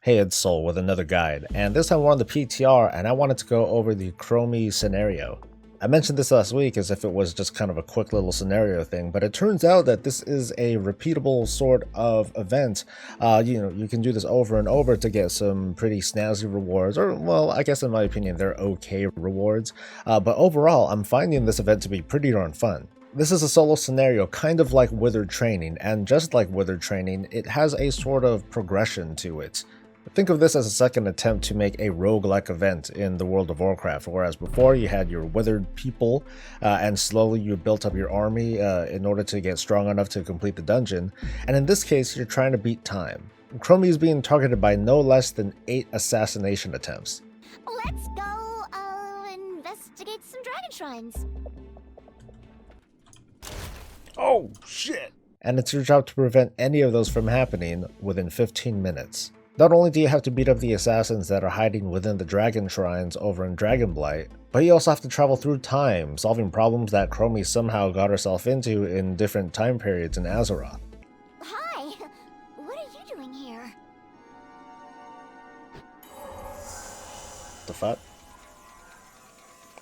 Hey, it's Soul with another guide, and this time we're on the PTR and I wanted to go over the Chromie scenario. I mentioned this last week as if it was just kind of a quick little scenario thing, but it turns out that this is a repeatable sort of event. You can do this over and over to get some pretty snazzy rewards, or well, I guess in my opinion, they're okay rewards. But overall, I'm finding this event to be pretty darn fun. This is a solo scenario kind of like Withered Training, and just like Withered Training, it has a sort of progression to it. Think of this as a second attempt to make a roguelike event in the world of Warcraft, whereas before you had your withered people, and slowly you built up your army in order to get strong enough to complete the dungeon, and in this case you're trying to beat time. Chromie is being targeted by no less than 8 assassination attempts. Let's go, investigate some dragon shrines. Oh, shit! And it's your job to prevent any of those from happening within 15 minutes. Not only do you have to beat up the assassins that are hiding within the dragon shrines over in Dragonblight, but you also have to travel through time, solving problems that Chromie somehow got herself into in different time periods in Azeroth. Hi, what are you doing here? The fuck?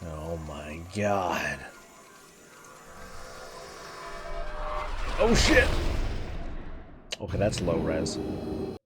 Oh my god. Oh shit! Okay, that's low res.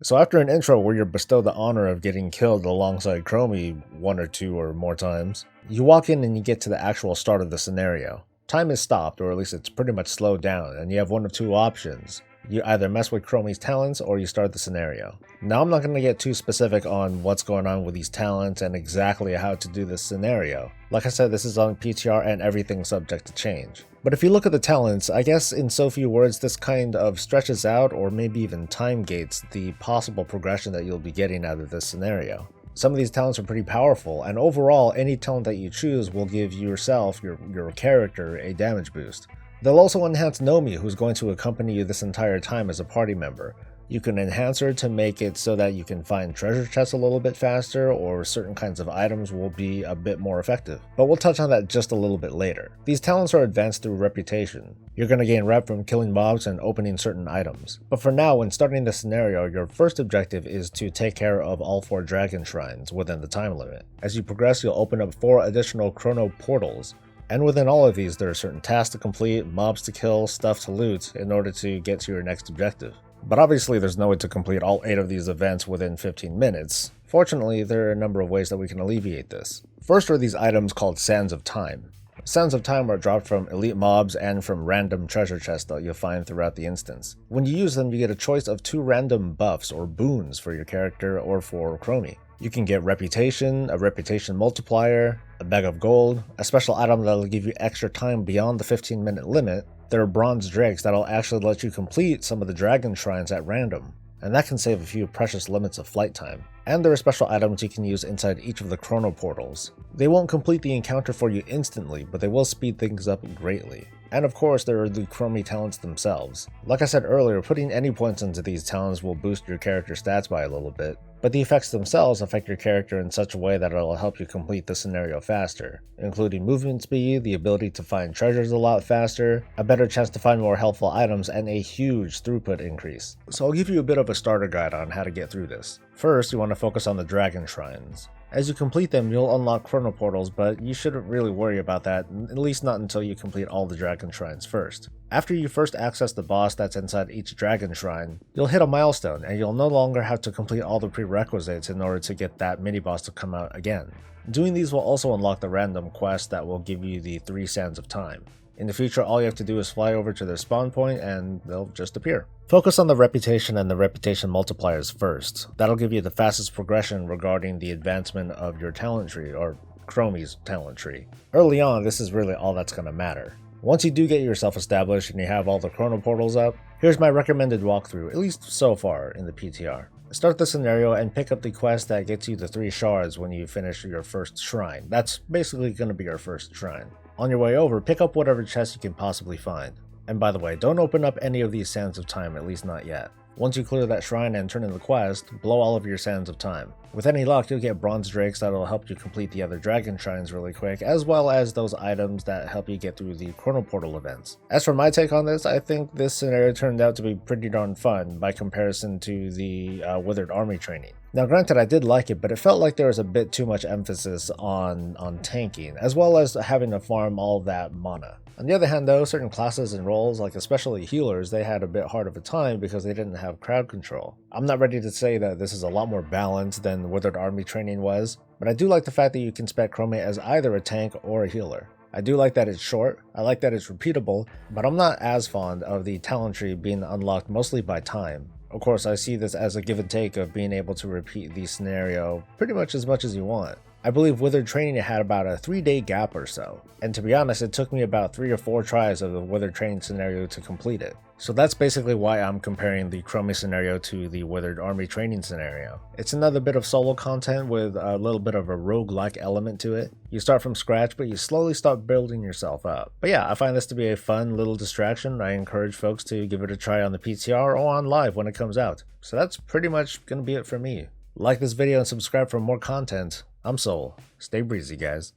So after an intro where you're bestowed the honor of getting killed alongside Chromie 1 or 2 or more times, you walk in and you get to the actual start of the scenario. Time is stopped, or at least it's pretty much slowed down, and you have one of two options. You either mess with Chromie's talents or you start the scenario. Now I'm not going to get too specific on what's going on with these talents and exactly how to do this scenario. Like I said, this is on PTR and everything's subject to change. But if you look at the talents, I guess in so few words this kind of stretches out or maybe even time gates the possible progression that you'll be getting out of this scenario. Some of these talents are pretty powerful, and overall any talent that you choose will give yourself, your character, a damage boost. They'll also enhance Nomi, who's going to accompany you this entire time as a party member. You can enhance her to make it so that you can find treasure chests a little bit faster, or certain kinds of items will be a bit more effective. But we'll touch on that just a little bit later. These talents are advanced through reputation. You're going to gain rep from killing mobs and opening certain items. But for now, when starting the scenario, your first objective is to take care of all 4 dragon shrines within the time limit. As you progress, you'll open up 4 additional chrono portals. And within all of these, there are certain tasks to complete, mobs to kill, stuff to loot in order to get to your next objective. But obviously there's no way to complete all 8 of these events within 15 minutes. Fortunately, there are a number of ways that we can alleviate this. First are these items called Sands of Time. Sands of Time are dropped from elite mobs and from random treasure chests that you'll find throughout the instance. When you use them, you get a choice of 2 random buffs or boons for your character or for Chromie. You can get Reputation, a Reputation multiplier, a bag of gold, a special item that'll give you extra time beyond the 15-minute limit. There are bronze drakes that'll actually let you complete some of the dragon shrines at random, and that can save a few precious limits of flight time. And there are special items you can use inside each of the chrono portals. They won't complete the encounter for you instantly, but they will speed things up greatly. And of course, there are the Chromie talents themselves. Like I said earlier, putting any points into these talents will boost your character stats by a little bit, but the effects themselves affect your character in such a way that it'll help you complete the scenario faster, including movement speed, the ability to find treasures a lot faster, a better chance to find more helpful items, and a huge throughput increase. So I'll give you a bit of a starter guide on how to get through this. First, you want to focus on the dragon shrines. As you complete them, you'll unlock chrono portals, but you shouldn't really worry about that, at least not until you complete all the dragon shrines first. After you first access the boss that's inside each dragon shrine, you'll hit a milestone, and you'll no longer have to complete all the prerequisites in order to get that mini-boss to come out again. Doing these will also unlock the random quest that will give you the 3 Sands of Time. In the future, all you have to do is fly over to their spawn point and they'll just appear. Focus on the reputation and the reputation multipliers first. That'll give you the fastest progression regarding the advancement of your talent tree, or Chromie's talent tree. Early on, this is really all that's going to matter. Once you do get yourself established and you have all the chrono portals up, here's my recommended walkthrough, at least so far in the PTR. Start the scenario and pick up the quest that gets you the 3 shards when you finish your first shrine. That's basically going to be your first shrine. On your way over, pick up whatever chest you can possibly find. And by the way, don't open up any of these Sands of Time, at least not yet. Once you clear that shrine and turn in the quest, blow all of your sands of time. With any luck, you'll get bronze drakes that'll help you complete the other dragon shrines really quick, as well as those items that help you get through the chrono portal events. As for my take on this, I think this scenario turned out to be pretty darn fun by comparison to the Withered Army training. Now granted, I did like it, but it felt like there was a bit too much emphasis on tanking, as well as having to farm all that mana. On the other hand though, certain classes and roles, like especially healers, they had a bit hard of a time because they didn't have crowd control. I'm not ready to say that this is a lot more balanced than Withered Army training was, but I do like the fact that you can spec Chromie as either a tank or a healer. I do like that it's short, I like that it's repeatable, but I'm not as fond of the talent tree being unlocked mostly by time. Of course, I see this as a give and take of being able to repeat the scenario pretty much as you want. I believe Withered Training had about a 3-day gap or so, and to be honest, it took me about 3 or 4 tries of the Withered Training scenario to complete it. So that's basically why I'm comparing the Chromie scenario to the Withered Army training scenario. It's another bit of solo content with a little bit of a roguelike element to it. You start from scratch, but you slowly start building yourself up. But yeah, I find this to be a fun little distraction. I encourage folks to give it a try on the PTR or on live when it comes out. So that's pretty much gonna be it for me. Like this video and subscribe for more content. I'm Soul. Stay breezy, guys.